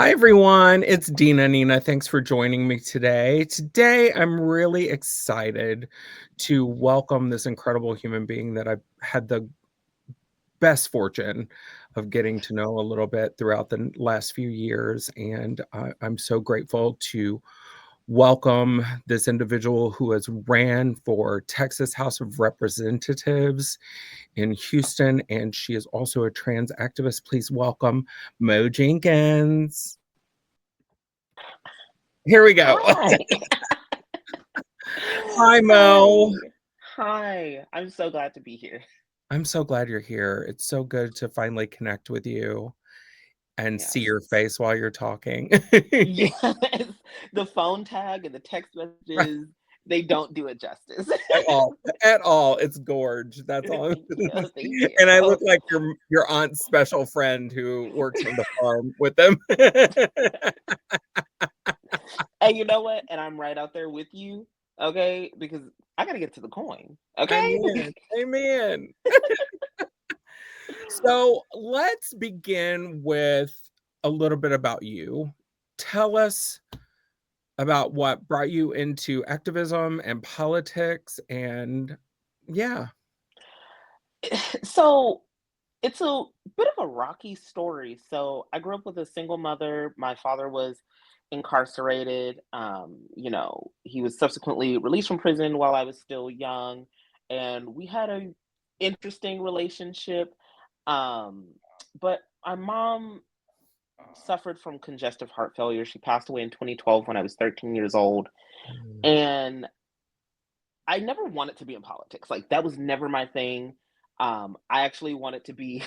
Hi, everyone. It's Dina. Nina, thanks for joining me today. Today, I'm really excited to welcome this incredible human being that I've had the best fortune of getting to know a little bit throughout the last few years. And I'm so grateful to welcome this individual who has ran for Texas House of Representatives in Houston. And she is also a trans activist. Please welcome Mo Jenkins. Here we go. Hi. Hi, Mo. Hi. I'm so glad to be here. I'm so glad you're here. It's so good to finally connect with you and see Yes. your face while you're talking. Yes. The phone tag and the text Right, messages, they don't do it justice. at all. At all. It's gorge. That's all. Thank you. Thank And I look you. like your aunt's special friend who works on the farm with them. And you know what? And I'm right out there with you, okay? Because I gotta get to the coin. Okay? Amen. Amen. So let's begin with a little bit about you. Tell us about what brought you into activism and politics and yeah. So it's a bit of a rocky story. So I grew up with a single mother. My father was incarcerated. He was subsequently released from prison while I was still young, and we had a interesting relationship. Um, but my mom suffered from congestive heart failure. She passed away in 2012 when I was 13 years old, Mm, and I never wanted to be in politics. Like that was never my thing. I actually wanted to be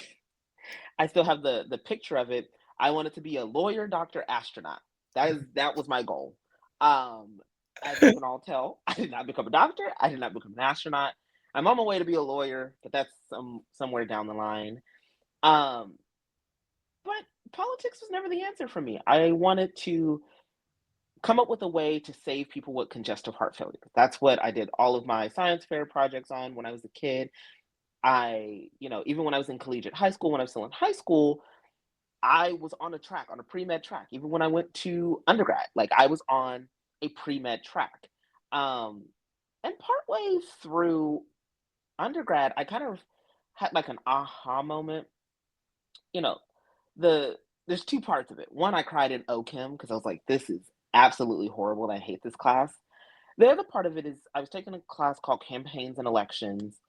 I still have the picture of it. I wanted to be a lawyer, doctor, astronaut. That was my goal. Um, as you can all tell, I did not become a doctor. I did not become an astronaut. I'm on my way to be a lawyer, but that's somewhere down the line. Um, but politics was never the answer for me. I wanted to come up with a way to save people with congestive heart failure. That's what I did all of my science fair projects on when I was a kid. Even when I was in collegiate high school, when I was still in high school, I was on a track, on a pre-med track. Even when I went to undergrad, like I was on a pre-med track. Um, and partway through undergrad, I kind of had like an aha moment. You know, the there's two parts of it. One, I cried in OChem because I was like, this is absolutely horrible. And I hate this class. The other part of it is I was taking a class called Campaigns and Elections.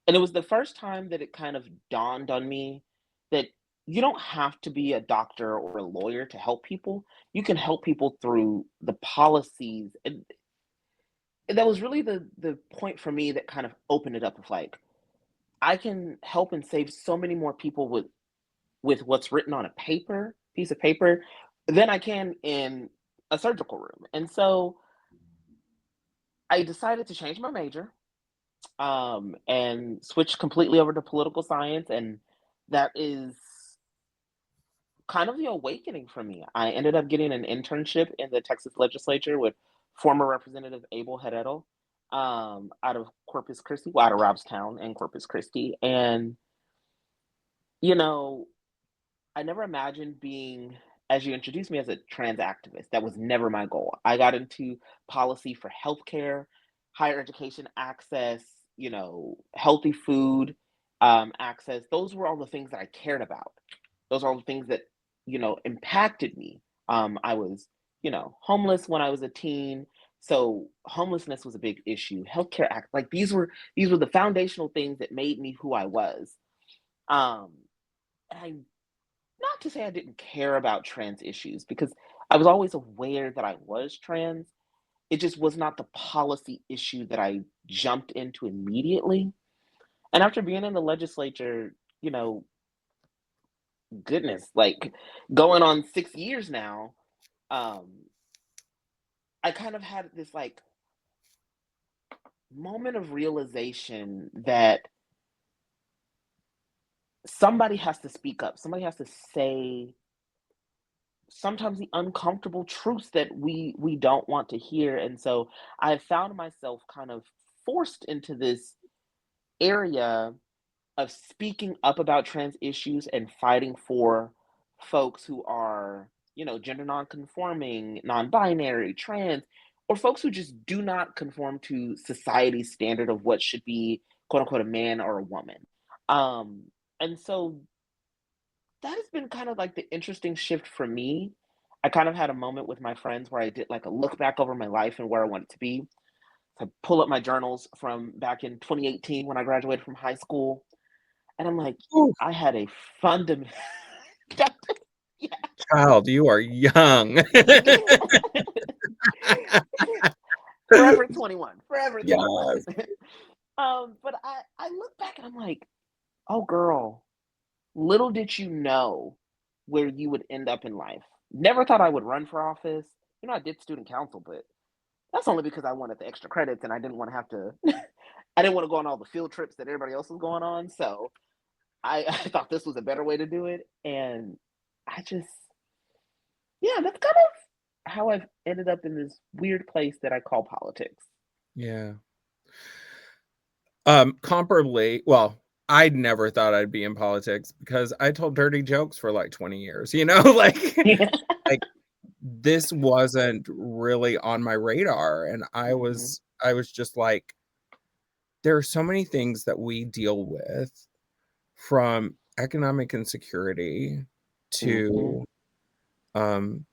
And it was the first time that it kind of dawned on me that you don't have to be a doctor or a lawyer to help people. You can help people through the policies. And that was really the point for me that kind of opened it up of like, I can help and save so many more people with what's written on a piece of paper, than I can in a surgical room. And so I decided to change my major and switch completely over to political science. And that is kind of the awakening for me. I ended up getting an internship in the Texas Legislature with former Representative Abel Herrero out of Corpus Christi, well, out of Robstown and Corpus Christi. And, you know, I never imagined being, as you introduced me, as a trans activist. That was never my goal. I got into policy for healthcare, higher education access, healthy food access. Those were all the things that I cared about. Those are all the things that, impacted me. I was, homeless when I was a teen. So homelessness was a big issue. Healthcare act, like these were the foundational things that made me who I was. Um, and I not to say I didn't care about trans issues because I was always aware that I was trans. It just was not the policy issue that I jumped into immediately. And after being in the legislature, goodness, like going on 6 years now, um, I kind of had this like moment of realization that somebody has to speak up, somebody has to say sometimes the uncomfortable truths that we don't want to hear. And so I found myself kind of forced into this area of speaking up about trans issues and fighting for folks who are gender non-conforming, non-binary, trans, or folks who just do not conform to society's standard of what should be quote unquote a man or a woman. Um, and so that has been kind of like the interesting shift for me. I kind of had a moment with my friends where I did like a look back over my life and where I wanted to be. So I pull up my journals from back in 2018 when I graduated from high school, and I'm like, Ooh, I had a fundamental. Yeah. child, you are young. Forever 21, forever 21. Yes. But I look back and I'm like, oh girl, little did you know where you would end up in life. Never thought I would run for office. I did student council, but that's only because I wanted the extra credits and I didn't want to have to. I didn't want to go on all the field trips that everybody else was going on. So I thought this was a better way to do it. And I just, yeah, that's kind of how I've ended up in this weird place that I call politics. Yeah. Comparably, well, I never thought I'd be in politics because I told dirty jokes for like 20 years, like this wasn't really on my radar, and Hmm. I was just like, there are so many things that we deal with, from economic insecurity Hmm. to um,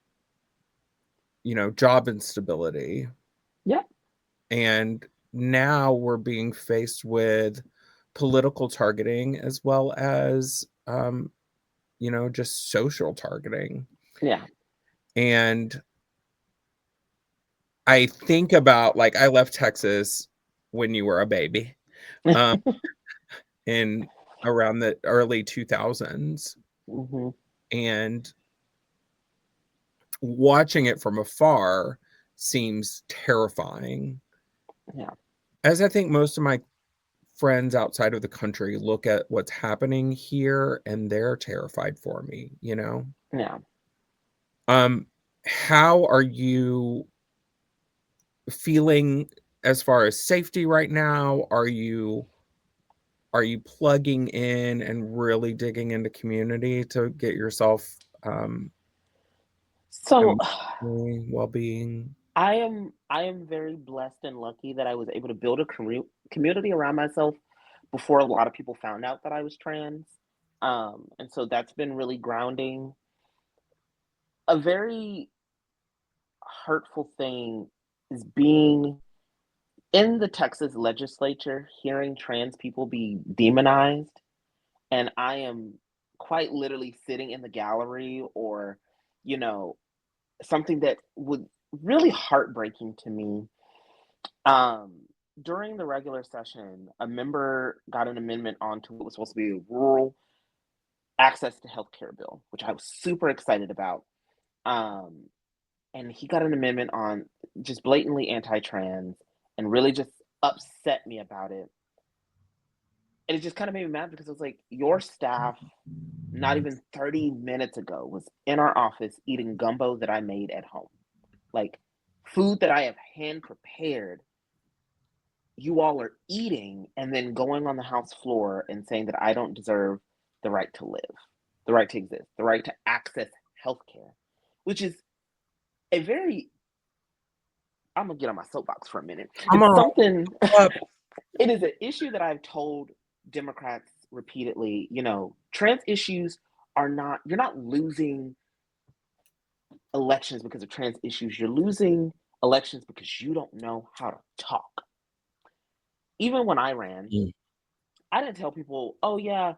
job instability, Yeah. and now we're being faced with political targeting as well as just social targeting. Yeah. And I think about, like, I left Texas when you were a baby, um, in around the early 2000s, Hmm. and watching it from afar seems terrifying, Yeah. as I think most of my friends outside of the country look at what's happening here and they're terrified for me. Yeah. Um, how are you feeling as far as safety right now? Are you plugging in and really digging into community to get yourself So emotionally well-being? I am very blessed and lucky that I was able to build a community around myself before a lot of people found out that I was trans. And so that's been really grounding. A very hurtful thing is being in the Texas legislature, hearing trans people be demonized. And I am quite literally sitting in the gallery or, you know, something that would really heartbreaking to me. Um, During the regular session, a member got an amendment onto what was supposed to be a rural access to healthcare bill, which I was super excited about. Um, and he got an amendment on just blatantly anti-trans and really just upset me about it. And it just kind of made me mad because it was like your staff not even 30 minutes ago was in our office eating gumbo that I made at home. Like food that I have hand prepared, you all are eating and then going on the House floor and saying that I don't deserve the right to live, the right to exist, the right to access healthcare, which is a very, I'm gonna get on my soapbox for a minute. Come It's on something, up. it is an issue that I've told Democrats repeatedly, trans issues are not, you're not losing elections because of trans issues. You're losing elections because you don't know how to talk. Even when I ran, Mm, I didn't tell people, oh, yeah,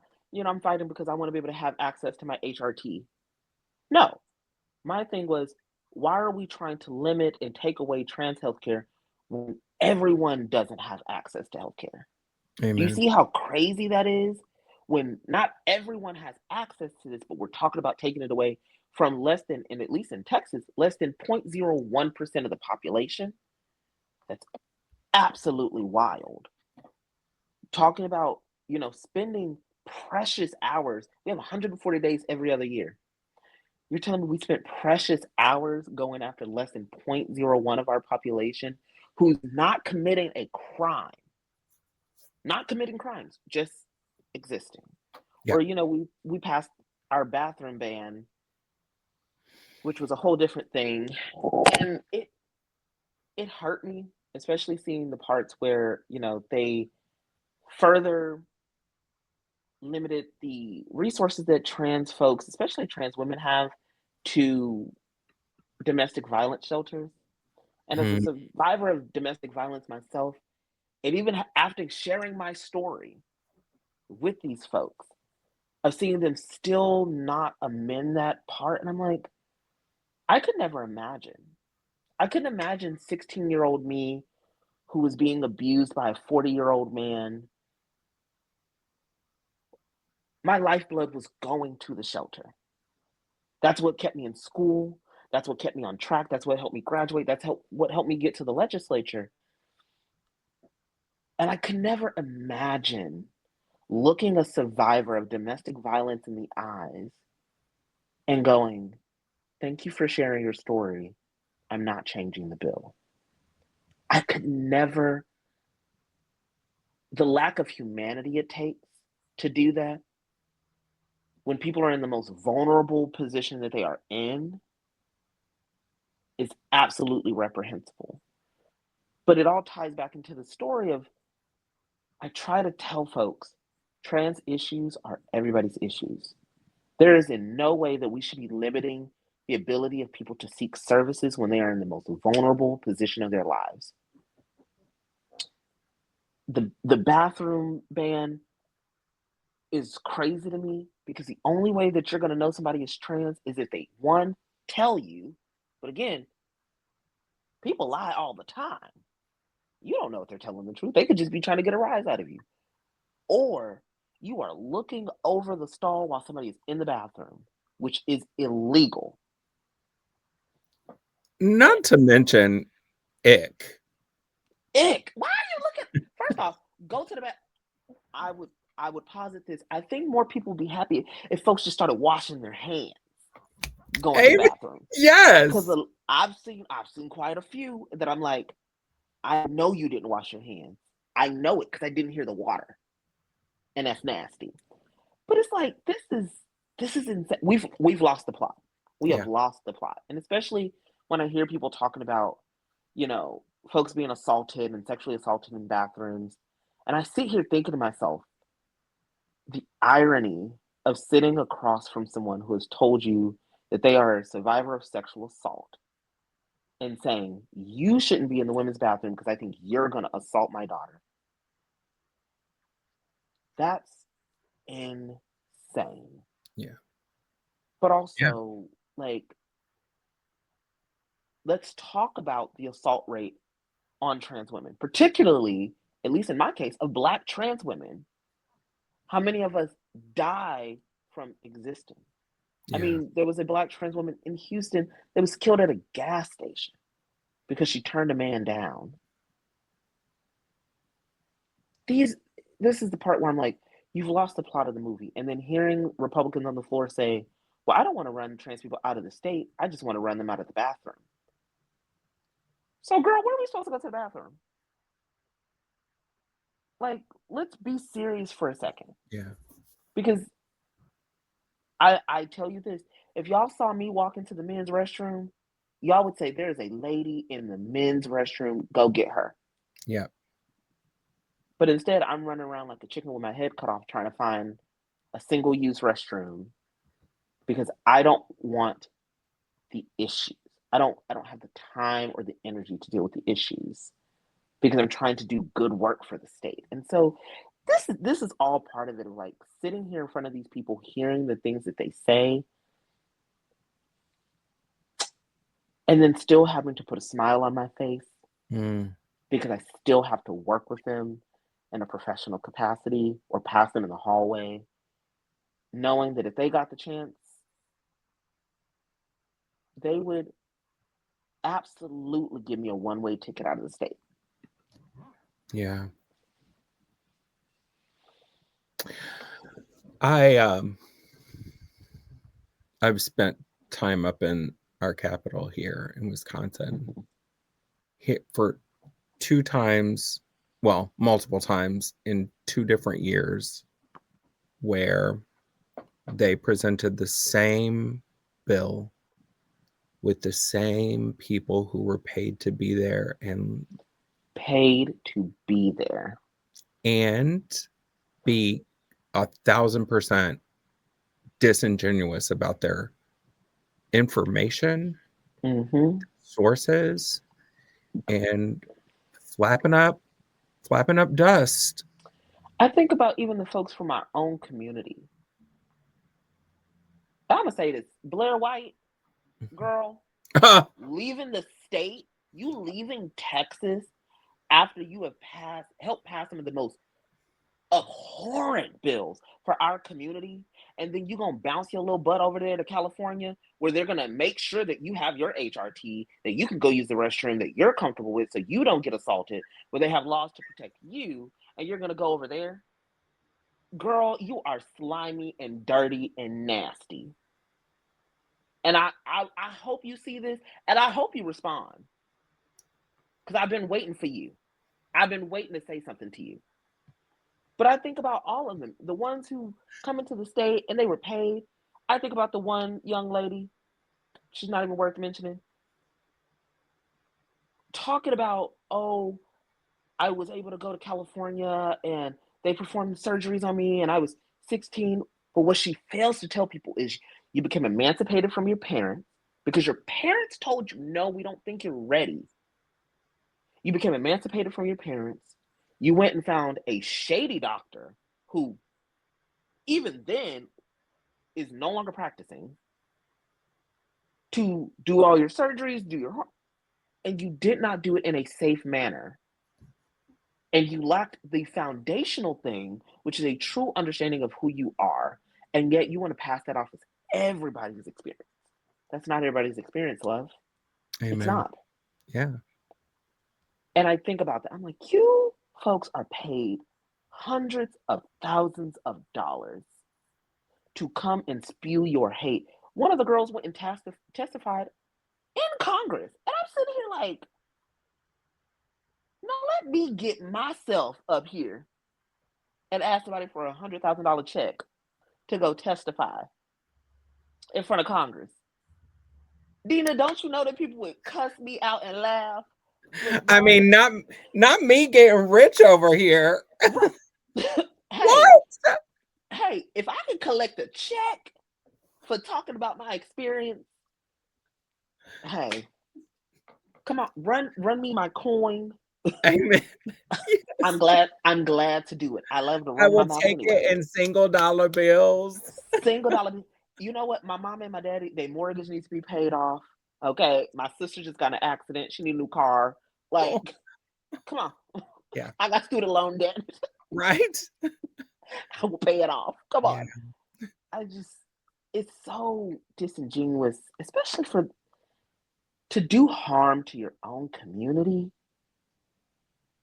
I'm fighting because I want to be able to have access to my HRT. No, my thing was, why are we trying to limit and take away trans healthcare when everyone doesn't have access to healthcare? Do you amen. see how crazy that is? When not everyone has access to this, but we're talking about taking it away from less than, and at least in Texas, less than 0.01% of the population. That's absolutely wild. Talking about, spending precious hours. We have 140 days every other year. You're telling me we spent precious hours going after less than 0.01 of our population who's not committing a crime, not committing crimes, just existing. Yeah. Or, we passed our bathroom ban which was a whole different thing. And it hurt me, especially seeing the parts where, they further limited the resources that trans folks, especially trans women, have to domestic violence shelters. And as a Mm, survivor of domestic violence myself, and even after sharing my story with these folks, of seeing them still not amend that part, and I'm like, I could never imagine. I couldn't imagine 16-year-old me who was being abused by a 40-year-old man. My lifeblood was going to the shelter. That's what kept me in school. That's what kept me on track. That's what helped me graduate. What helped me get to the legislature. And I could never imagine looking a survivor of domestic violence in the eyes and going, thank you for sharing your story. I'm not changing the bill. I could never, the lack of humanity it takes to do that when people are in the most vulnerable position that they are in is absolutely reprehensible. But it all ties back into the story of I try to tell folks trans issues are everybody's issues. There is in no way that we should be limiting the ability of people to seek services when they are in the most vulnerable position of their lives. The bathroom ban is crazy to me because the only way that you're going to know somebody is trans is if they, one, tell you. But again, people lie all the time. You don't know if they're telling the truth. They could just be trying to get a rise out of you. Or you are looking over the stall while somebody is in the bathroom, which is illegal. not to mention ick. Ick. Why are you looking? First off, go to the bath. I would posit this. I think more people would be happy if folks just started washing their hands going to the Amen. bathroom. Because Yes. I've seen quite a few that I'm like, I know you didn't wash your hands. I know it because I didn't hear the water, and that's nasty. But it's like this is insane. We've lost the plot. We have Yeah. lost the plot, and especially when I hear people talking about, folks being assaulted and sexually assaulted in bathrooms, and I sit here thinking to myself, the irony of sitting across from someone who has told you that they are a survivor of sexual assault and saying, you shouldn't be in the women's bathroom because I think you're going to assault my daughter. That's insane. Yeah. But Yeah. also, like, let's talk about the assault rate on trans women, particularly, at least in my case, of Black trans women. How many of us die from existing? I Yeah. mean, there was a Black trans woman in Houston that was killed at a gas station because she turned a man down. These, this is the part where I'm like, you've lost the plot of the movie. And then hearing Republicans on the floor say, well, I don't want to run trans people out of the state. I just want to run them out of the bathroom. So, girl, where are we supposed to go to the bathroom? Like, let's be serious for a second. Yeah. Because I tell you this, if y'all saw me walk into the men's restroom, y'all would say there's a lady in the men's restroom, go get her. Yeah. But instead, I'm running around like a chicken with my head cut off trying to find a single use restroom because I don't want the issues. I don't have the time or the energy to deal with the issues because I'm trying to do good work for the state. And so this is all part of it, of like sitting here in front of these people, hearing the things that they say, and then still having to put a smile on my face Mm. because I still have to work with them in a professional capacity or pass them in the hallway, knowing that if they got the chance, they would absolutely give me a one-way ticket out of the state. Yeah. I I've spent time up in our capital here in Wisconsin for two times, well, multiple times in 2 different years where they presented the same bill with the same people who were paid to be there and be 1,000% disingenuous about their information, sources, and flapping up dust. I think about even the folks from our own community. I'm gonna say this: Blair White, girl, leaving the state, you leaving Texas after you have helped pass some of the most abhorrent bills for our community, and then you're gonna bounce your little butt over there to California, where they're gonna make sure that you have your HRT, that you can go use the restroom that you're comfortable with, so you don't get assaulted, where they have laws to protect you, and you're gonna go over there. Girl, you are slimy and dirty and nasty. And I hope you see this, and I hope you respond, because I've been waiting for you. I've been waiting to say something to you. But I think about all of them, the ones who come into the state and they were paid. I think about the one young lady, she's not even worth mentioning, talking about, oh, I was able to go to California and they performed surgeries on me and I was 16. But what she fails to tell people is you became emancipated from your parents because your parents told you, no, we don't think you're ready. You became emancipated from your parents. You went and found a shady doctor who, even then, is no longer practicing, to do all your surgeries, and you did not do it in a safe manner. And you lacked the foundational thing, which is a true understanding of who you are. And yet you want to pass that off as everybody's experience. That's not everybody's experience, love. Amen. It's not. Yeah. And I think about that. I'm like, you folks are paid hundreds of thousands of dollars to come and spew your hate. One of the girls went and testified in Congress. And I'm sitting here like, now let me get myself up here and ask somebody for a $100,000 check to go testify in front of Congress. Dina, don't you know that people would cuss me out and laugh? I mean, not me getting rich over here. Hey, if I can collect a check for talking about my experience, hey, come on, run me my coin. Amen. Yes. I'm glad to do it. I love to run my mouth anyway. I will take it in single dollar bills. Single dollar. You know what? My mom and my daddy, their mortgage needs to be paid off. Okay. My sister just got in an accident. She need a new car. Like, come on. Yeah. I got student loan debt. Right? I will pay it off. Come on. Yeah. It's so disingenuous, especially to do harm to your own community.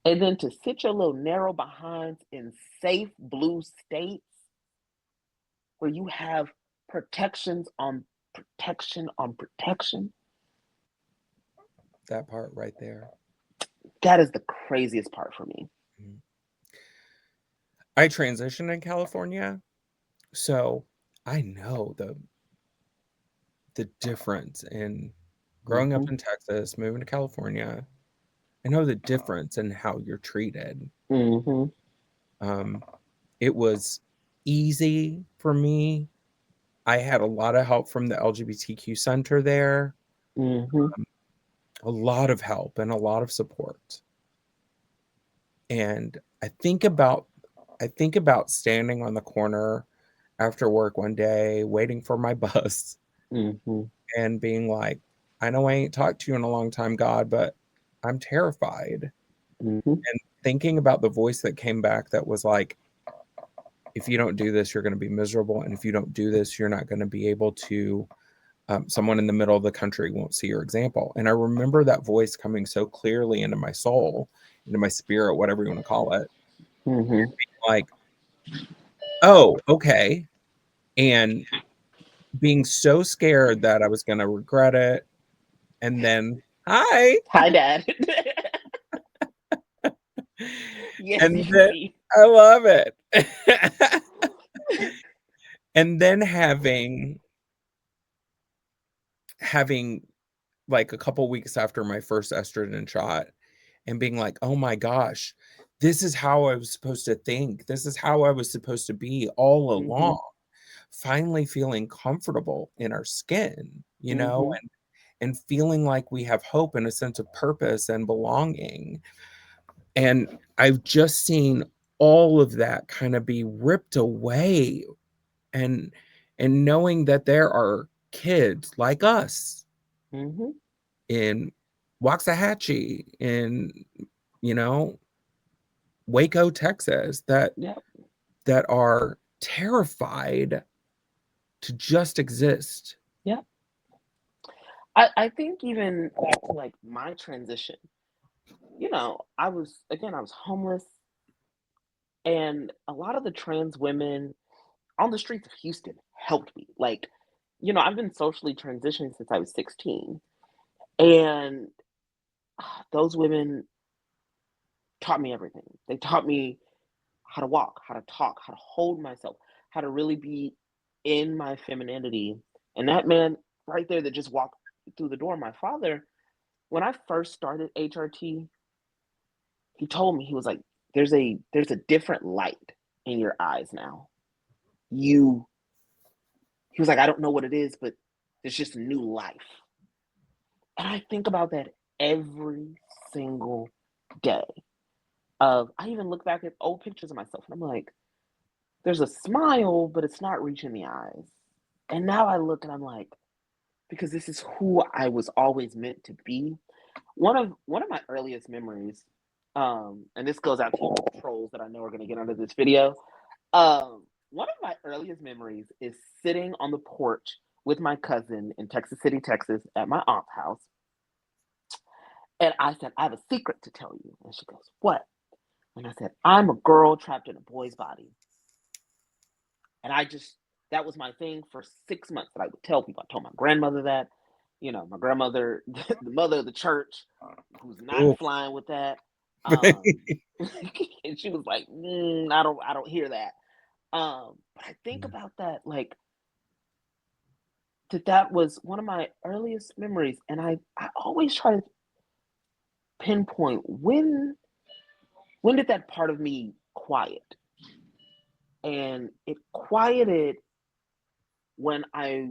And then to sit your little narrow behinds in safe blue states where you have protections on protection on protection. That part right there. That is the craziest part for me. I transitioned in California, so I know the difference in growing up in Texas, moving to California. I know the difference in how you're treated. It was easy for me. I had a lot of help from the LGBTQ center there. A lot of help and a lot of support. And I think about standing on the corner after work one day, waiting for my bus, and being like, I know I ain't talked to you in a long time, God, but I'm terrified. And thinking about the voice that came back that was like, if you don't do this, you're going to be miserable. And if you don't do this, you're not going to be able to, someone in the middle of the country won't see your example. And I remember that voice coming so clearly into my soul, into my spirit, whatever you want to call it. Being like, oh, okay. And being so scared that I was going to regret it. And then, hi, Dad. Yes, and then, I love it. And then having like a couple weeks after my first estrogen shot and being like, oh my gosh, this is how I was supposed to think. This is how I was supposed to be all Mm-hmm. along. Finally feeling comfortable in our skin, Mm-hmm. and feeling like we have hope and a sense of purpose and belonging. And I've just seen all of that kind of be ripped away, and knowing that there are kids like us Mm-hmm. in Waxahachie, in, you know, Waco, Texas, Yep. that are terrified to just exist. Yep. I think even back to like my transition, I was homeless, and a lot of the trans women on the streets of Houston helped me. Like, I've been socially transitioning since I was 16. And those women taught me everything. They taught me how to walk, how to talk, how to hold myself, how to really be in my femininity. And that man right there that just walked through the door, my father, when I first started HRT, he told me, he was like, there's a different light in your eyes now. You He was like, I don't know what it is, but there's just a new life. And I think about that every single day. I even look back at old pictures of myself and I'm like, there's a smile, but it's not reaching the eyes. And now I look and I'm like, because this is who I was always meant to be. One of my earliest memories, and this goes out to you trolls that I know are going to get under this video. One of my earliest memories is sitting on the porch with my cousin in Texas City, Texas, at my aunt's house. And I said, I have a secret to tell you. And she goes, what? And I said, I'm a girl trapped in a boy's body. And that was my thing for 6 months that I would tell people. I told my grandmother that, my grandmother, the mother of the church, who's not Ooh. flying with that. And she was like, I don't hear that. But I think about that, like, that was one of my earliest memories. And I always try to pinpoint when did that part of me quiet? And it quieted when I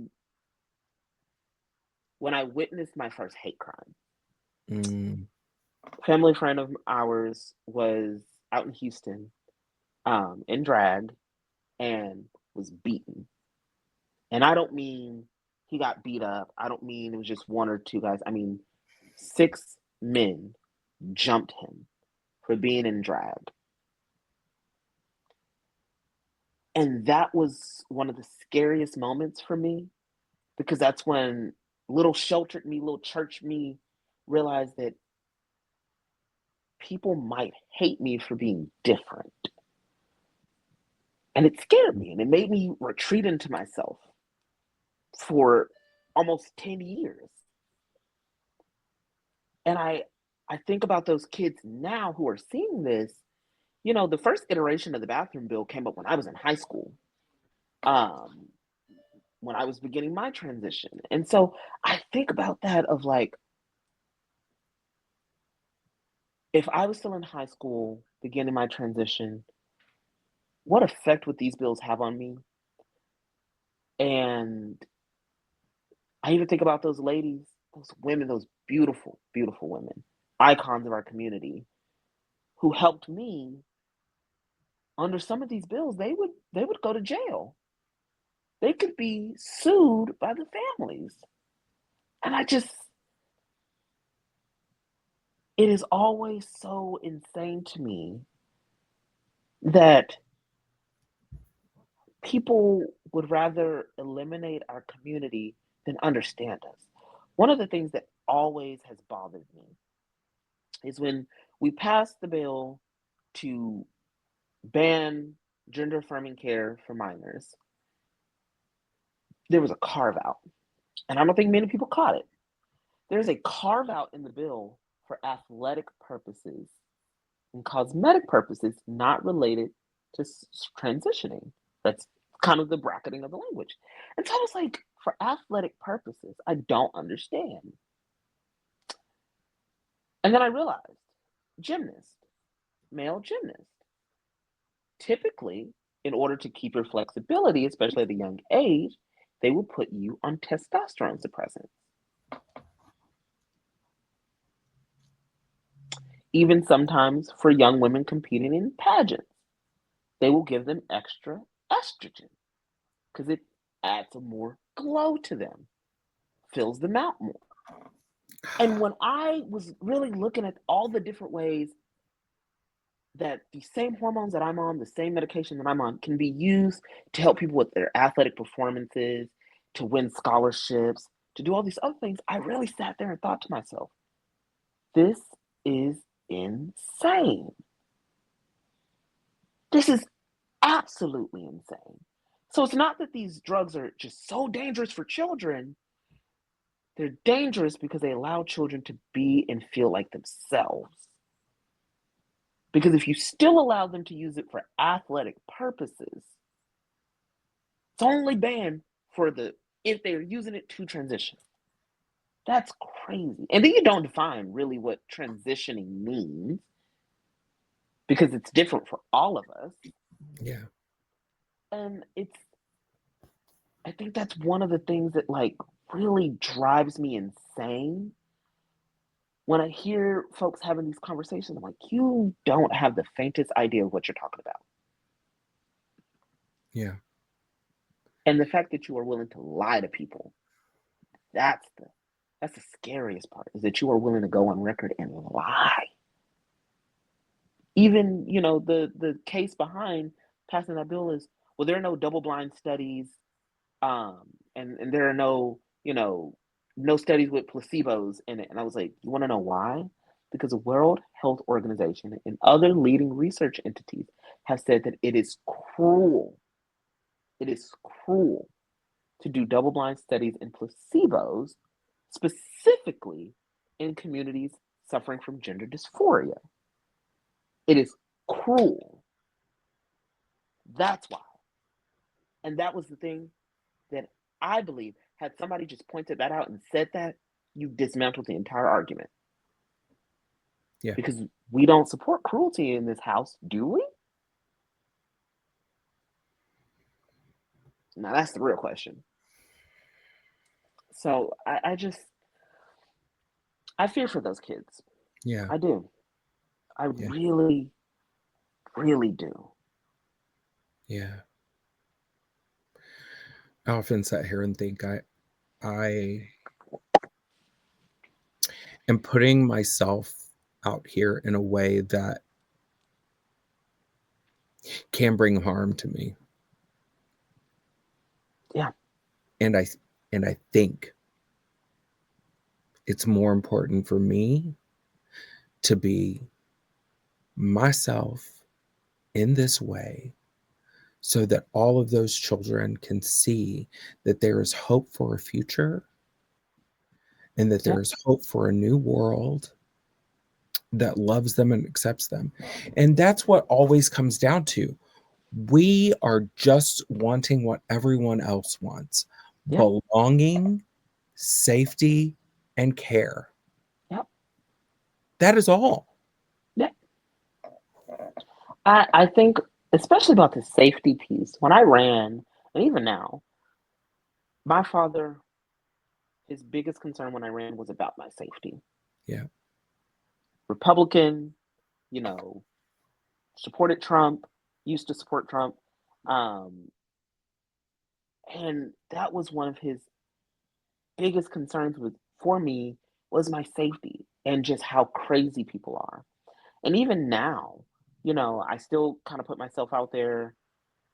witnessed my first hate crime. Mm. Family friend of ours was out in Houston, in drag, and was beaten. And I don't mean he got beat up. I don't mean it was just one or two guys. I mean 6 men jumped him for being in drag. And that was one of the scariest moments for me, because that's when little sheltered me, little church me realized that people might hate me for being different. And it scared me and it made me retreat into myself for almost 10 years. And I think about those kids now who are seeing this. The first iteration of the bathroom bill came up when I was in high school, um, when I was beginning my transition. And so I think about that of like, if I was still in high school, beginning my transition, what effect would these bills have on me? And I even think about those ladies, those women, those beautiful, beautiful women, icons of our community, who helped me under some of these bills. They would go to jail. They could be sued by the families. And it is always so insane to me that people would rather eliminate our community than understand us. One of the things that always has bothered me is when we passed the bill to ban gender affirming care for minors, there was a carve out. And I don't think many people caught it. There's a carve out in the bill for athletic purposes and cosmetic purposes not related to transitioning. That's kind of the bracketing of the language. And so I was like, for athletic purposes, I don't understand. And then I realized, gymnast, male gymnast, typically, in order to keep your flexibility, especially at a young age, they will put you on testosterone suppressants. Even sometimes for young women competing in pageants, they will give them extra estrogen because it adds a more glow to them, fills them out more. And when I was really looking at all the different ways that the same hormones that I'm on, the same medication that I'm on, can be used to help people with their athletic performances, to win scholarships, to do all these other things, I really sat there and thought to myself, this is insane. This is absolutely insane. So it's not that these drugs are just so dangerous for children. They're dangerous because they allow children to be and feel like themselves. Because if you still allow them to use it for athletic purposes, it's only banned for if they're using it to transition. That's crazy. And then you don't define really what transitioning means because it's different for all of us. Yeah. And I think that's one of the things that really drives me insane. When I hear folks having these conversations, I'm like, you don't have the faintest idea of what you're talking about. Yeah. And the fact that you are willing to lie to people, that's the scariest part, is that you are willing to go on record and lie. Even, the case behind passing that bill is, well, there are no double-blind studies, and there are no, no studies with placebos in it. And I was like, you want to know why? Because the World Health Organization and other leading research entities have said that it is cruel. It is cruel to do double-blind studies in placebos, specifically in communities suffering from gender dysphoria. It is cruel. That's why. And that was the thing that I believe, had somebody just pointed that out and said that, you dismantled the entire argument. Yeah. Because we don't support cruelty in this house, do we? Now that's the real question. So I fear for those kids. Yeah. I do. I Yeah. really, really do. Yeah. I often sit here and think I am putting myself out here in a way that can bring harm to me. Yeah. And I think it's more important for me to be myself in this way so that all of those children can see that there is hope for a future and that there is hope for a new world that loves them and accepts them. And that's what always comes down to. We are just wanting what everyone else wants: belonging, safety, and care. Yep. That is all. Yeah. I think, especially about the safety piece, when I ran, and even now, my father, his biggest concern when I ran was about my safety. Yeah. Republican, supported Trump, used to support Trump. And that was one of his biggest concerns for me, was my safety and just how crazy people are. And even now, I still kind of put myself out there,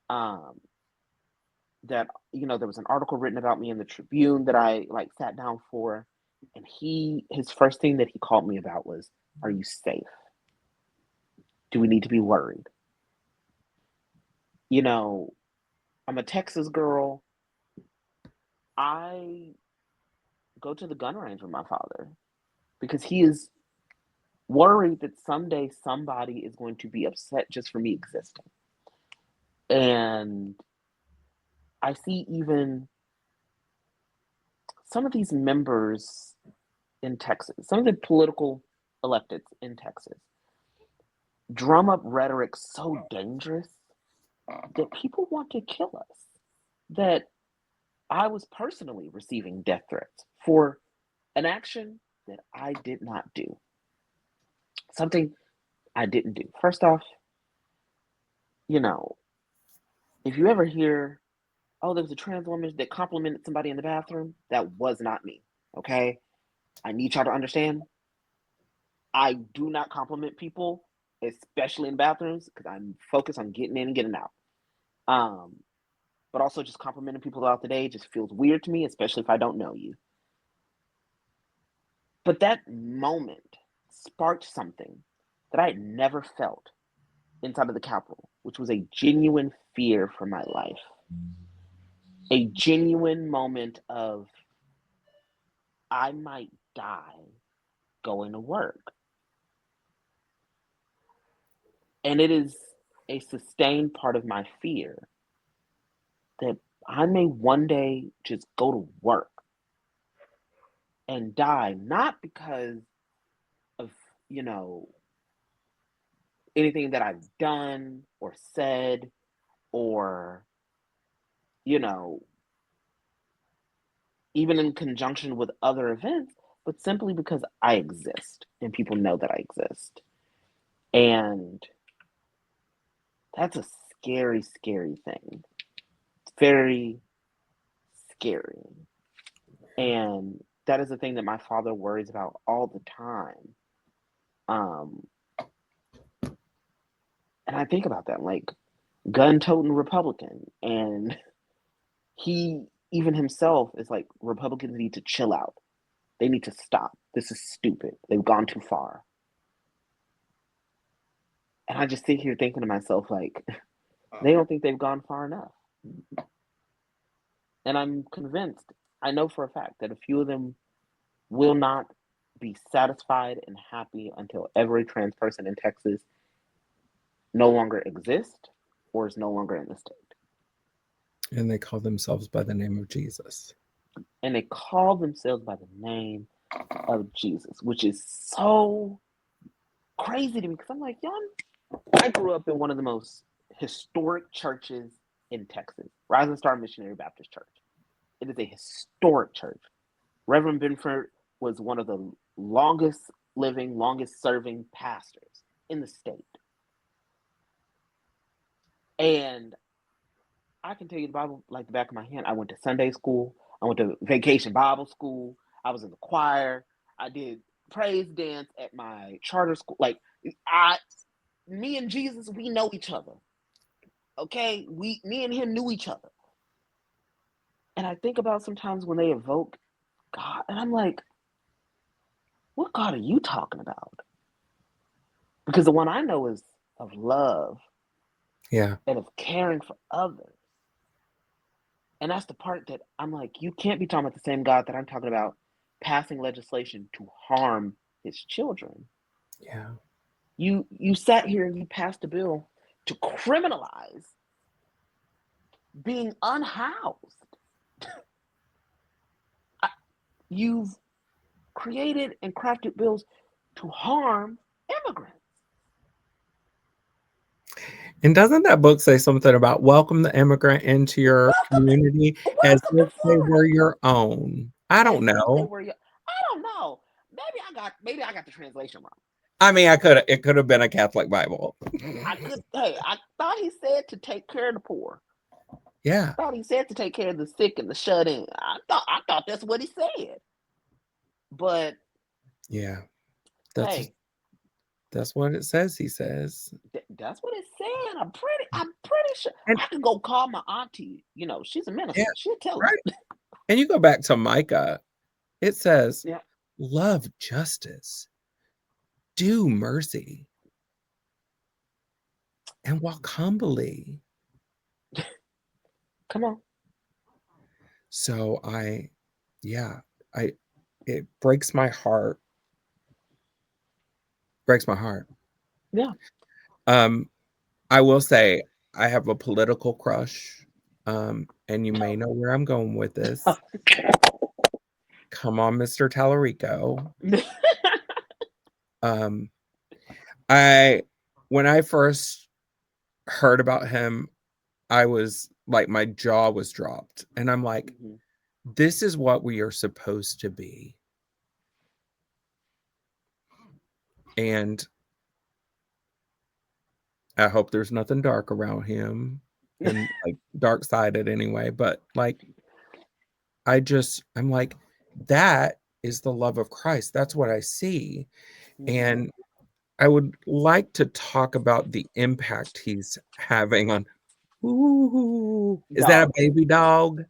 that, there was an article written about me in the Tribune that I sat down for. And his first thing that he called me about was, are you safe? Do we need to be worried? I'm a Texas girl. I go to the gun range with my father because he is worried that someday somebody is going to be upset just for me existing. And I see even some of these members in Texas, some of the political elected in Texas drum up rhetoric so dangerous that people want to kill us. That I was personally receiving death threats for an action that I did not do. Something I didn't do. First off, you know, if you ever hear, oh, there was a trans woman that complimented somebody in the bathroom, that was not me. Okay? I need y'all to understand. I do not compliment people, especially in bathrooms, because I'm focused on getting in and getting out. But also just complimenting people throughout the day just feels weird to me, especially if I don't know you. But that moment sparked something that I had never felt inside of the Capitol, which was a genuine fear for my life. A genuine moment of, I might die going to work. And it is a sustained part of my fear that I may one day just go to work and die, not because of, anything that I've done or said or, you know, even in conjunction with other events, but simply because I exist and people know that I exist. And that's a scary, scary thing. It's very scary. And that is the thing that my father worries about all the time. And I think about that, like gun-toting Republican, and he even himself is like, Republicans need to chill out. They need to stop. This is stupid. They've gone too far. And I just sit here thinking to myself, like, they don't think they've gone far enough. And I'm convinced, I know for a fact that a few of them will not be satisfied and happy until every trans person in Texas no longer exists or is no longer in the state. And they call themselves by the name of Jesus. And they call themselves by the name of Jesus, which is so crazy to me because I'm like, I grew up in one of the most historic churches in Texas, Rising Star Missionary Baptist Church. It is a historic church. Reverend Benford was one of the longest living, longest serving pastors in the state. And I can tell you the Bible like the back of my hand. I went to Sunday school. I went to vacation Bible school. I was in the choir. I did praise dance at my charter school. Like, me and Jesus, we know each other. Okay? Me and him knew each other. And I think about sometimes when they evoke God, and I'm like, what God are you talking about? Because the one I know is of love. Yeah. And of caring for others. And that's the part that I'm like, you can't be talking about the same God that I'm talking about passing legislation to harm his children. Yeah. You sat here and you passed a bill to criminalize being unhoused. You've created and crafted bills to harm immigrants. And doesn't that book say something about welcome the immigrant into your community as if they were your own? I don't know. I don't know. Maybe I got the translation wrong. I mean, it could have been a Catholic Bible. I thought he said to take care of the poor. Yeah. I thought he said to take care of the sick and the shut in. I thought that's what he said. But yeah, that's what it says. He says that's what it said. I'm pretty sure. And I can go call my auntie. She's a minister. Yeah, she'll tell us. Right. And you go back to Micah. It says, love justice, do mercy, and walk humbly. Come on. So it breaks my heart. Breaks my heart. Yeah. I will say I have a political crush. And you may know where I'm going with this. Come on, Mr. Tallarico. Um, I when I first heard about him, I was like, my jaw was dropped, and I'm like, Mhm. this is what we are supposed to be. And I hope there's nothing dark around him and like dark-sided anyway, but like I'm like, that is the love of Christ. That's what I see. Mhm. And I would like to talk about the impact he's having on. Ooh, is that a Dog. baby dog?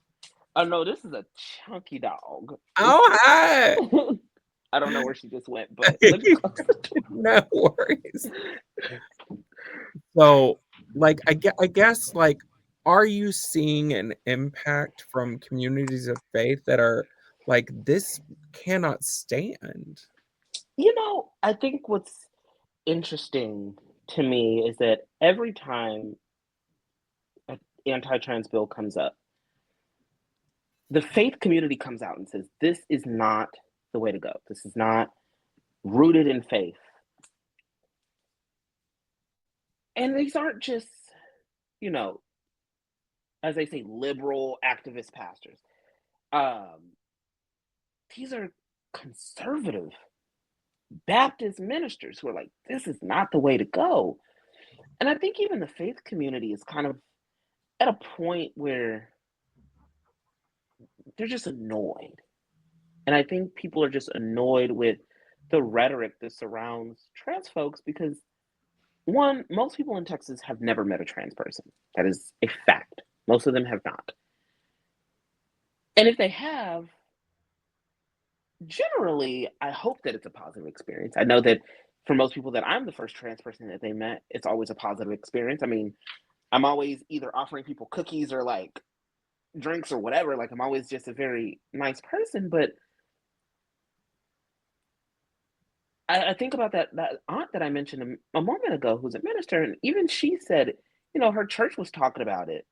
Oh no, this is a chunky dog. It's Oh, hi. I don't know where she just went, but let me close the No worries. So, like, I guess, like, are you seeing an impact from communities of faith that are like, this cannot stand? I think what's interesting to me is that every time an anti-trans bill comes up, the faith community comes out and says, this is not the way to go. This is not rooted in faith. And these aren't just, you know, as they say, liberal activist pastors. Um, these are conservative Baptist ministers who are like, this is not the way to go. And I think even the faith community is kind of at a point where they're just annoyed. And I think people are just annoyed with the rhetoric that surrounds trans folks because, one, most people in Texas have never met a trans person. That is a fact. Most of them have not. And if they have, generally, I hope that it's a positive experience. I know that for most people that I'm the first trans person that they met, it's always a positive experience. I mean, I'm always either offering people cookies or like drinks or whatever. Like I'm always just a very nice person. But I think about that aunt that I mentioned a moment ago, who's a minister, and even she said, her church was talking about it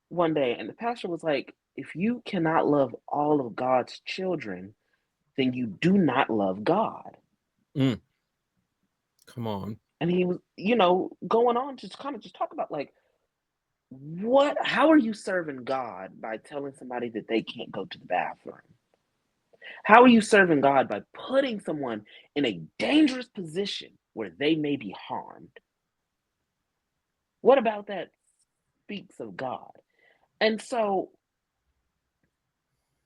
one day, and the pastor was like, "If you cannot love all of God's children, then you do not love God." Mm, come on. And he was, going on to kind of just talk about like, how are you serving God by telling somebody that they can't go to the bathroom? How are you serving God by putting someone in a dangerous position where they may be harmed? What about that speaks of God? And so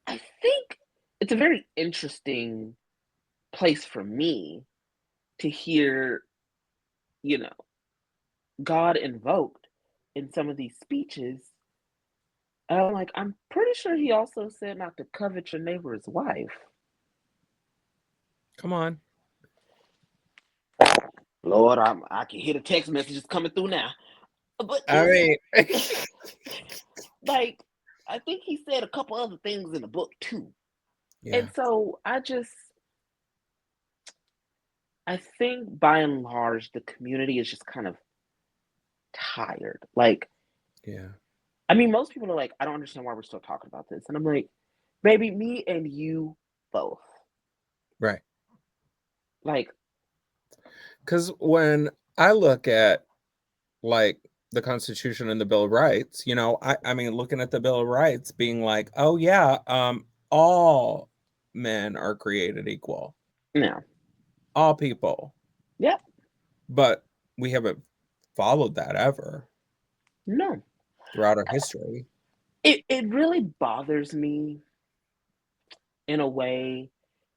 I think it's a very interesting place for me to hear, you know, God invoked in some of these speeches. I'm like, I'm pretty sure he also said not to covet your neighbor's wife. Come on. Lord, I can hear the text messages coming through now. But I just mean, like, I think he said a couple other things in the book too. And yeah, so I think by and large, the community is just kind of tired. Like, yeah, I mean, most people are like, I don't understand why we're still talking about this. And I'm like, baby, me and you both. right. Like, Because when I look at like the Constitution and the Bill of Rights, I mean, looking at the Bill of Rights, being like, oh yeah, all men are created equal, no. all people, Yep. but we haven't followed that ever No. throughout our history. It really bothers me in a way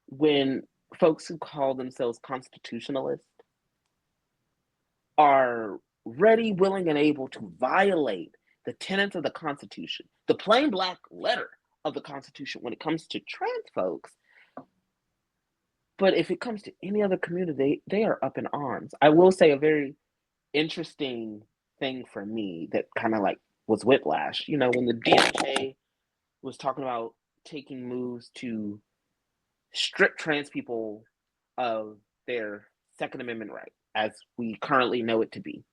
when folks who call themselves constitutionalists are ready, willing, and able to violate the tenets of the Constitution, the plain black letter of the Constitution when it comes to trans folks. But if it comes to any other community, they are up in arms. I will say a very interesting thing for me that kind of like was whiplash. When the DOJ was talking about taking moves to strip trans people of their Second Amendment right, as we currently know it to be,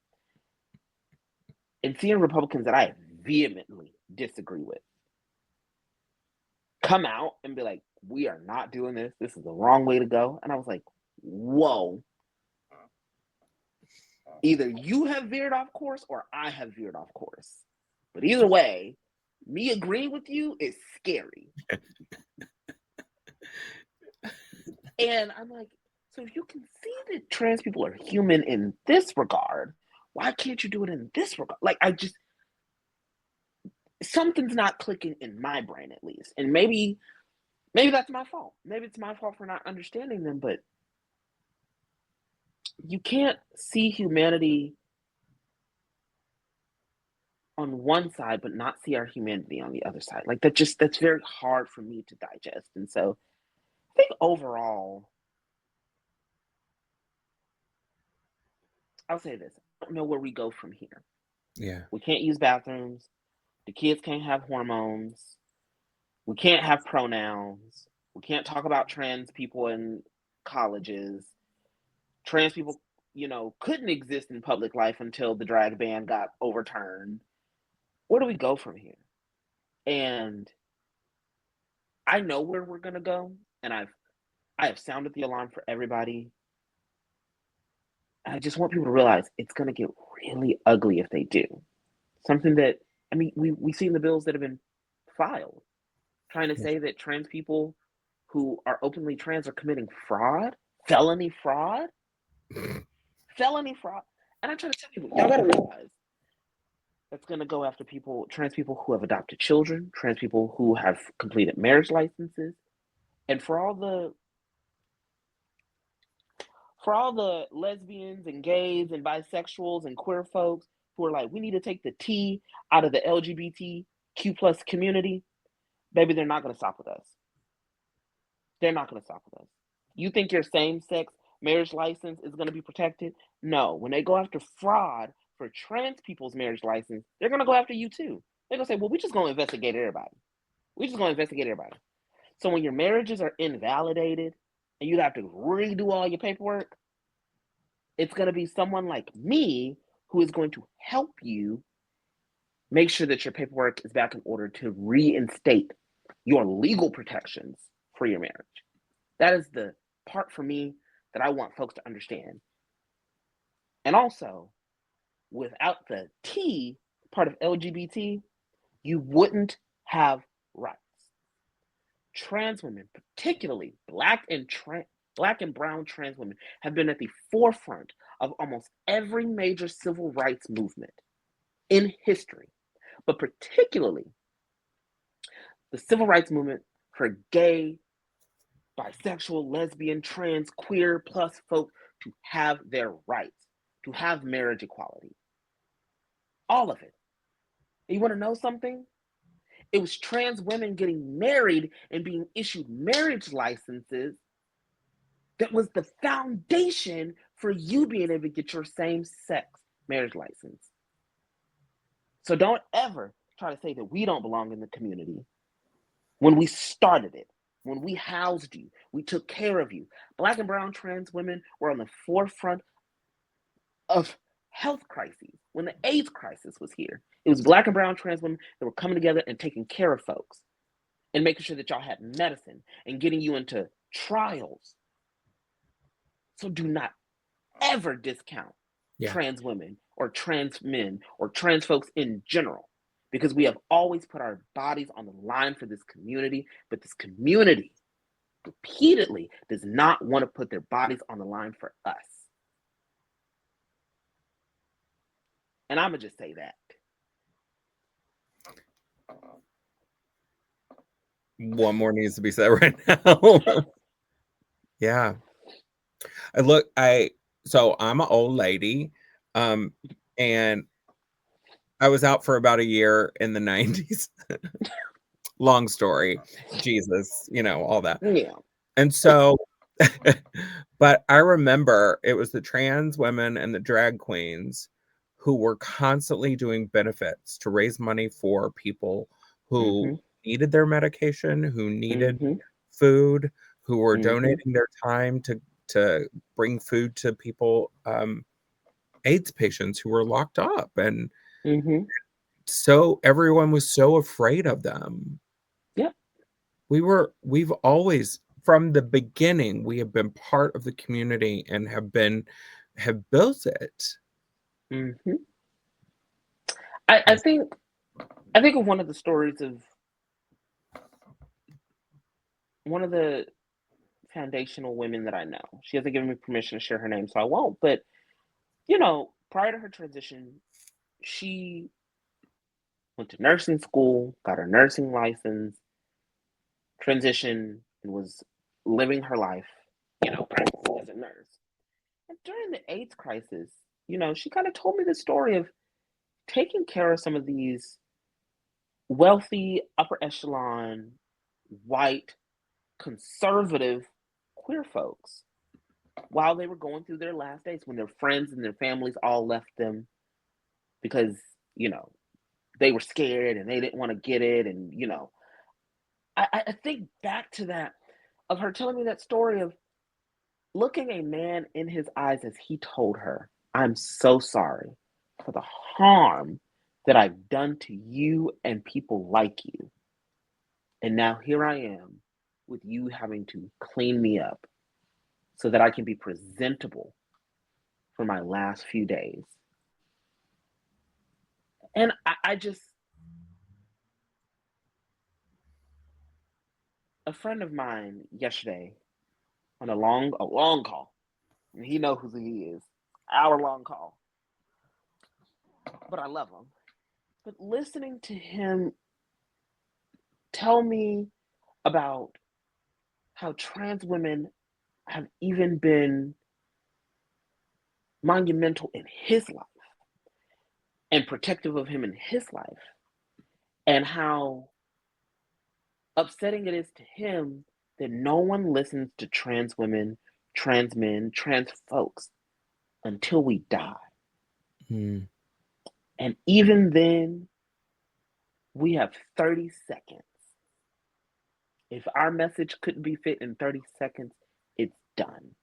and seeing Republicans that I vehemently disagree with come out and be like, we are not doing this. This is the wrong way to go. And I was like, whoa, either you have veered off course or I have veered off course. But either way, me agreeing with you is scary. And I'm like, so if you can see that trans people are human in this regard, why can't you do it in this regard? Like, something's not clicking in my brain, at least. And maybe that's my fault. Maybe it's my fault for not understanding them, but you can't see humanity on one side but not see our humanity on the other side. Like, that's very hard for me to digest. And so I think overall, I'll say this: I don't know where we go from here. Yeah. We can't use bathrooms. The kids can't have hormones. We can't have pronouns. We can't talk about trans people in colleges. Trans people, couldn't exist in public life until the drag ban got overturned. Where do we go from here? And I know where we're gonna go, and I have sounded the alarm for everybody. I just want people to realize it's gonna get really ugly if they do. Something that, I mean, we've seen the bills that have been filed trying to say that trans people who are openly trans are committing fraud, felony fraud. And I try to tell people, y'all gotta realize that's gonna go after trans people who have adopted children, trans people who have completed marriage licenses, and for all the lesbians and gays and bisexuals and queer folks who are like, we need to take the T out of the LGBTQ plus community, baby, they're not going to stop with us. They're not going to stop with us. You think your same-sex marriage license is going to be protected? No. When they go after fraud for trans people's marriage license, they're going to go after you too. They're going to say, well, we're just going to investigate everybody. So when your marriages are invalidated and you have to redo all your paperwork, it's going to be someone like me who is going to help you make sure that your paperwork is back in order to reinstate your legal protections for your marriage. That is the part for me that I want folks to understand. And also, without the T part of LGBT, you wouldn't have rights. Trans women, particularly Black and brown trans women, have been at the forefront of almost every major civil rights movement in history, but particularly the civil rights movement for gay, bisexual, lesbian, trans, queer plus folk to have their rights, to have marriage equality. All of it. And you want to know something? It was trans women getting married and being issued marriage licenses that was the foundation for you being able to get your same-sex marriage license. So don't ever try to say that we don't belong in the community. When we started it, when we housed you, we took care of you. Black and brown trans women were on the forefront of health crises. When the AIDS crisis was here, it was Black and brown trans women that were coming together and taking care of folks and making sure that y'all had medicine and getting you into trials. So do not ever discount trans women or trans men or trans folks in general, because we have always put our bodies on the line for this community, but this community repeatedly does not want to put their bodies on the line for us. And I'm going to just say that. One more needs to be said right now. Yeah. So I'm an old lady, and I was out for about a year in the 90s. Long story. Jesus, all that. Yeah. And so, but I remember it was the trans women and the drag queens who were constantly doing benefits to raise money for people who needed their medication, who needed food, who were donating their time to bring food to people, AIDS patients who were locked up. And so everyone was so afraid of them. Yep. We've always, from the beginning, we have been part of the community and have built it. Mm-hmm. I think of one of the stories of one of the foundational women that I know. She hasn't given me permission to share her name, so I won't. But prior to her transition, she went to nursing school, got her nursing license, transitioned, and was living her life, practicing as a nurse. And during the AIDS crisis, she kind of told me the story of taking care of some of these wealthy, upper echelon, white, conservative queer folks while they were going through their last days, when their friends and their families all left them because, they were scared and they didn't want to get it. And, I think back to that, of her telling me that story of looking a man in his eyes as he told her, "I'm so sorry for the harm that I've done to you and people like you. And now here I am with you having to clean me up so that I can be presentable for my last few days." And I just, a friend of mine yesterday on a long call, and he knows who he is, hour-long call, but I love him. But listening to him tell me about how trans women have even been monumental in his life and protective of him in his life, and how upsetting it is to him that no one listens to trans women, trans men, trans folks until we die. Mm. And even then, we have 30 seconds. If our message couldn't be fit in 30 seconds, it's done.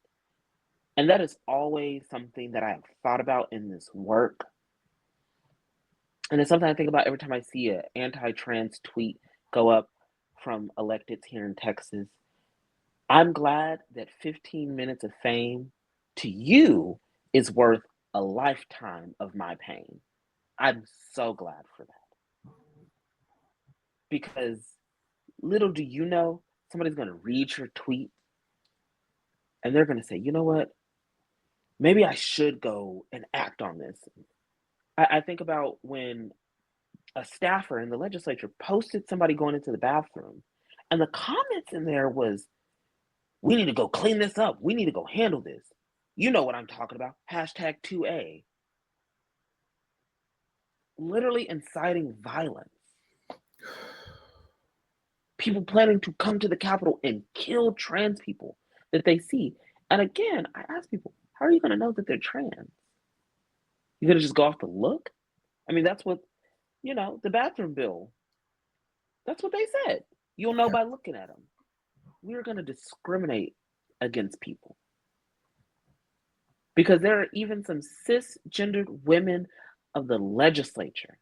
And that is always something that I have thought about in this work. And it's something I think about every time I see an anti-trans tweet go up from electeds here in Texas. I'm glad that 15 minutes of fame to you is worth a lifetime of my pain. I'm so glad for that. Because little do you know, somebody's going to read your tweet and they're going to say, "You know what? Maybe I should go and act on this." I think about when a staffer in the legislature posted somebody going into the bathroom, and the comments in there was, "We need to go clean this up. We need to go handle this." You know what I'm talking about. Hashtag 2A. Literally inciting violence. People planning to come to the Capitol and kill trans people that they see. And again, I ask people, how are you going to know that they're trans? You're going to just go off the look? I mean, that's what, the bathroom bill, that's what they said. You'll know by looking at them. We're going to discriminate against people. Because there are even some cisgendered women of the legislature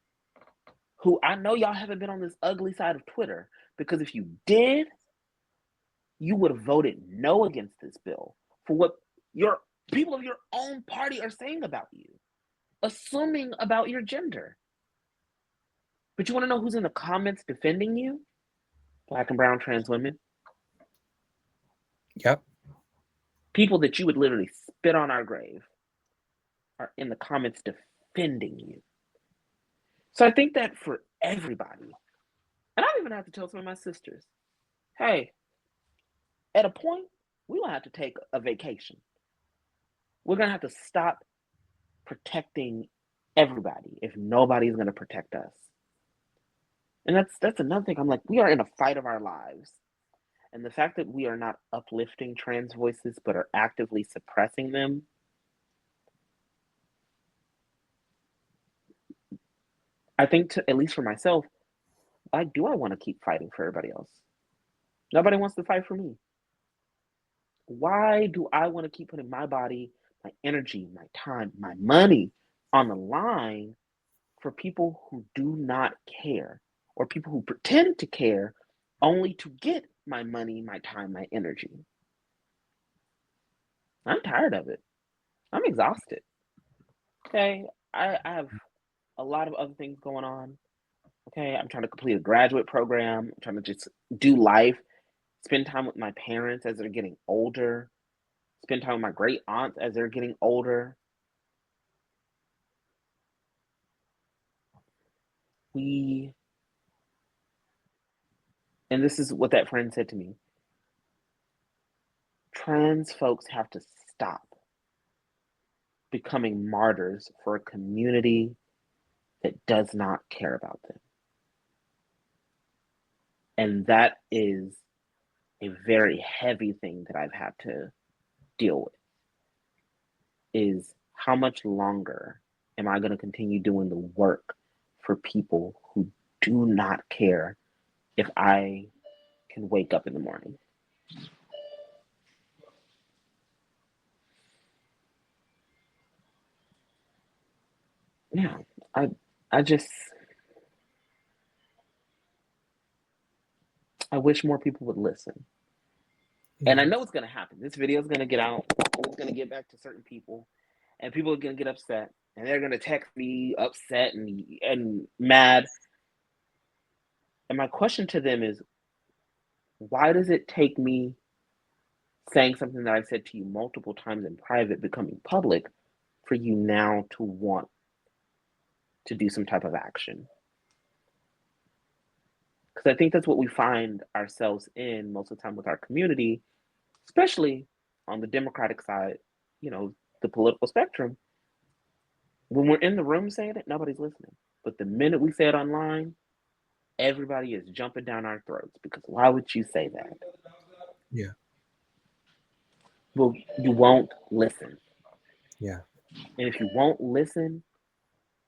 who, I know y'all haven't been on this ugly side of Twitter, because if you did, you would have voted no against this bill for what your people of your own party are saying about you, assuming about your gender. But you want to know who's in the comments defending you? Black and brown trans women. Yep. People that you would literally spit on our grave are in the comments defending you. So I think that for everybody, and I even have to tell some of my sisters, hey, at a point, we're going to have to take a vacation. We're going to have to stop protecting everybody if nobody's going to protect us. And that's another thing. I'm like, we are in a fight of our lives. And the fact that we are not uplifting trans voices, but are actively suppressing them, I think, at least for myself, why do I want to keep fighting for everybody else? Nobody wants to fight for me. Why do I want to keep putting my body, my energy, my time, my money on the line for people who do not care, or people who pretend to care only to get my money, my time, my energy. I'm tired of it. I'm exhausted. Okay. I have a lot of other things going on. Okay. I'm trying to complete a graduate program. I'm trying to just do life, spend time with my parents as they're getting older, spend time with my great aunts as they're getting older. And this is what that friend said to me: trans folks have to stop becoming martyrs for a community that does not care about them. And that is a very heavy thing that I've had to deal with, is how much longer am I going to continue doing the work for people who do not care if I can wake up in the morning? Yeah, I just I wish more people would listen. And I know it's going to happen. This video is going to get out. It's going to get back to certain people, and people are going to get upset, and they're going to text me upset and mad. And my question to them is, why does it take me saying something that I've said to you multiple times in private becoming public for you now to want to do some type of action? Because I think that's what we find ourselves in most of the time with our community, especially on the Democratic side, the political spectrum. When we're in the room saying it, nobody's listening. But the minute we say it online, everybody is jumping down our throats, because why would you say that? Yeah. Well, you won't listen. Yeah. And if you won't listen,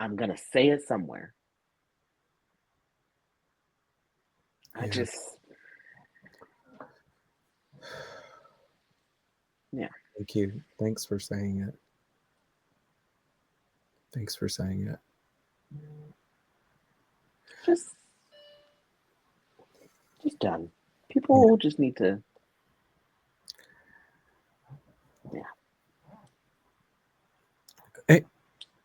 I'm going to say it somewhere. I just, yeah. Thank you. Thanks for saying it. Thanks for saying it. Just done. People just need to, I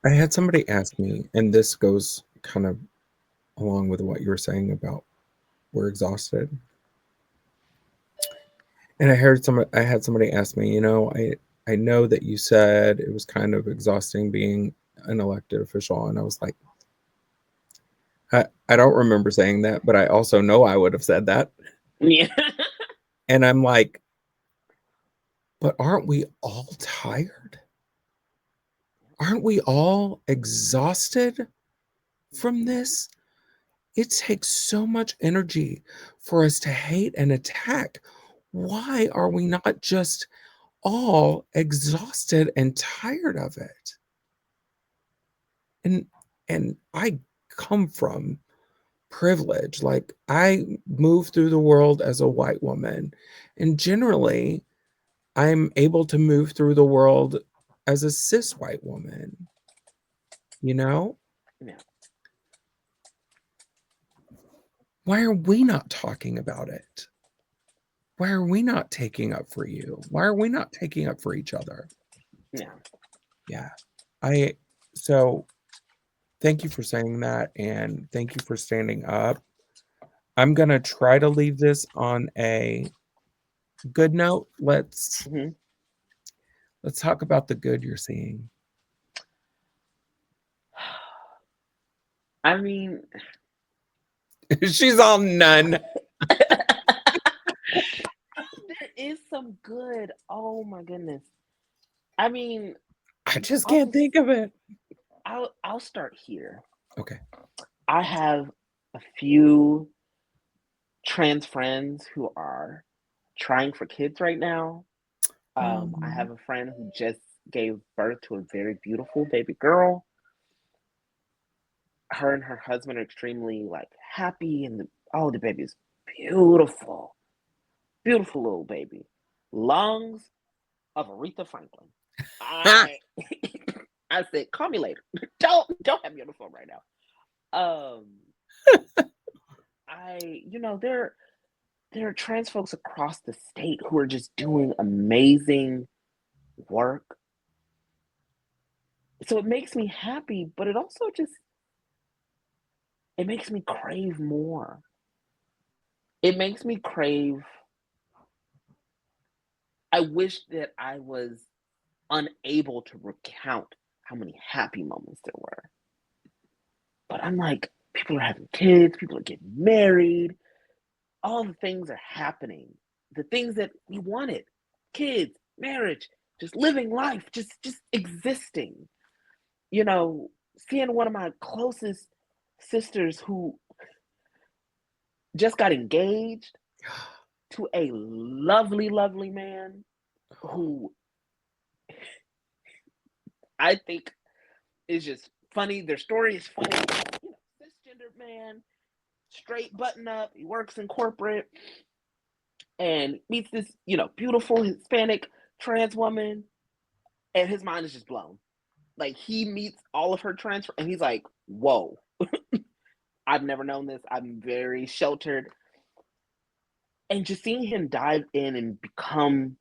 had somebody ask me, and this goes kind of along with what you were saying about we're exhausted. And I had somebody ask me, I know that you said it was kind of exhausting being an elected official. And I was like, I don't remember saying that, but I also know I would have said that. Yeah. And I'm like, but aren't we all tired? Aren't we all exhausted from this? It takes so much energy for us to hate and attack. Why are we not just all exhausted and tired of it? And I come from privilege. Like, I move through the world as a white woman, and generally I'm able to move through the world as a cis white woman, Yeah. Why are we not talking about it? Why are we not taking up for you? Why are we not taking up for each other? Yeah. So thank you for saying that, and thank you for standing up. I'm going to try to leave this on a good note. Let's talk about the good you're seeing. I mean, she's all none. There is some good. Oh my goodness. I mean, I just can't think of it. I'll start here. Okay. I have a few trans friends who are trying for kids right now. I have a friend who just gave birth to a very beautiful baby girl. Her and her husband are extremely happy, and the baby is beautiful. Beautiful little baby. Lungs of Aretha Franklin. I said, call me later. Don't have me on the phone right now. They're there are trans folks across the state who are just doing amazing work. So it makes me happy, but it also just it makes me crave more. It makes me crave I wish that I was unable to recount how many happy moments there were. But I'm like, people are having kids, people are getting married, all the things are happening. The things that we wanted, kids, marriage, just living life, just existing. You know, seeing one of my closest sisters who just got engaged to a lovely, lovely man who I think is just funny. Their story is funny. You know, cisgendered man, straight button up. He works in corporate and meets this, you know, beautiful Hispanic trans woman, and his mind is just blown. Like he meets all of her trans, and he's like, "Whoa, I've never known this. I'm very sheltered." And just seeing him dive in and become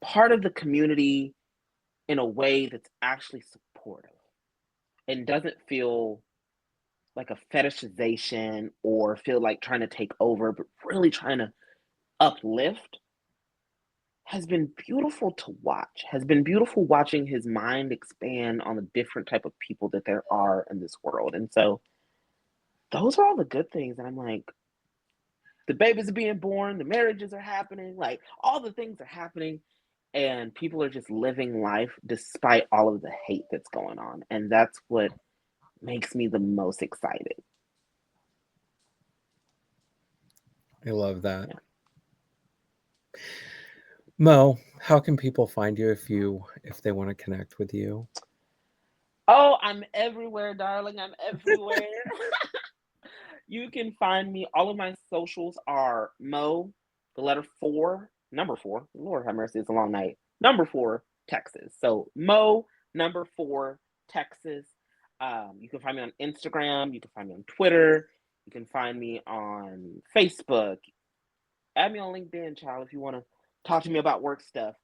part of the community in a way that's actually supportive and doesn't feel like a fetishization or feel like trying to take over, but really trying to uplift has been beautiful to watch. Has been beautiful watching his mind expand on the different type of people that there are in this world. And so those are all the good things. And I'm like, the babies are being born, the marriages are happening, like all the things are happening. And people are just living life despite all of the hate that's going on. And that's what makes me the most excited. I love that. Yeah. Mo, how can people find you if they want to connect with you? Oh, I'm everywhere, darling. I'm everywhere. You can find me. All of my socials are Mo, the letter 4, number 4. Lord have mercy, it's a long night. Number 4, Texas. So Mo, number 4, Texas. You can find me on Instagram. You can find me on Twitter. You can find me on Facebook. Add me on LinkedIn, child, if you want to talk to me about work stuff.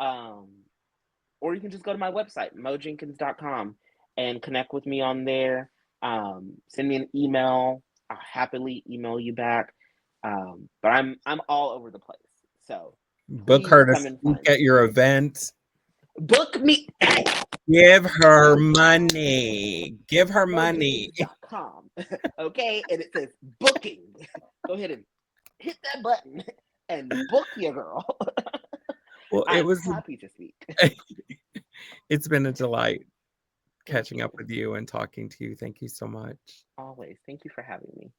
Or you can just go to my website, mojenkins.com, and connect with me on there. Send me an email. I'll happily email you back. But I'm all over the place. So Book please her to come and speak find at me. your event. Book me. Give her money. Give her money. mojenkins.com. Okay, and it says booking. Go ahead and hit that button and book your girl. Well, I'm happy to speak. It's been a delight Thank catching you. up with you and talking to you. Thank you so much. Always. Thank you for having me.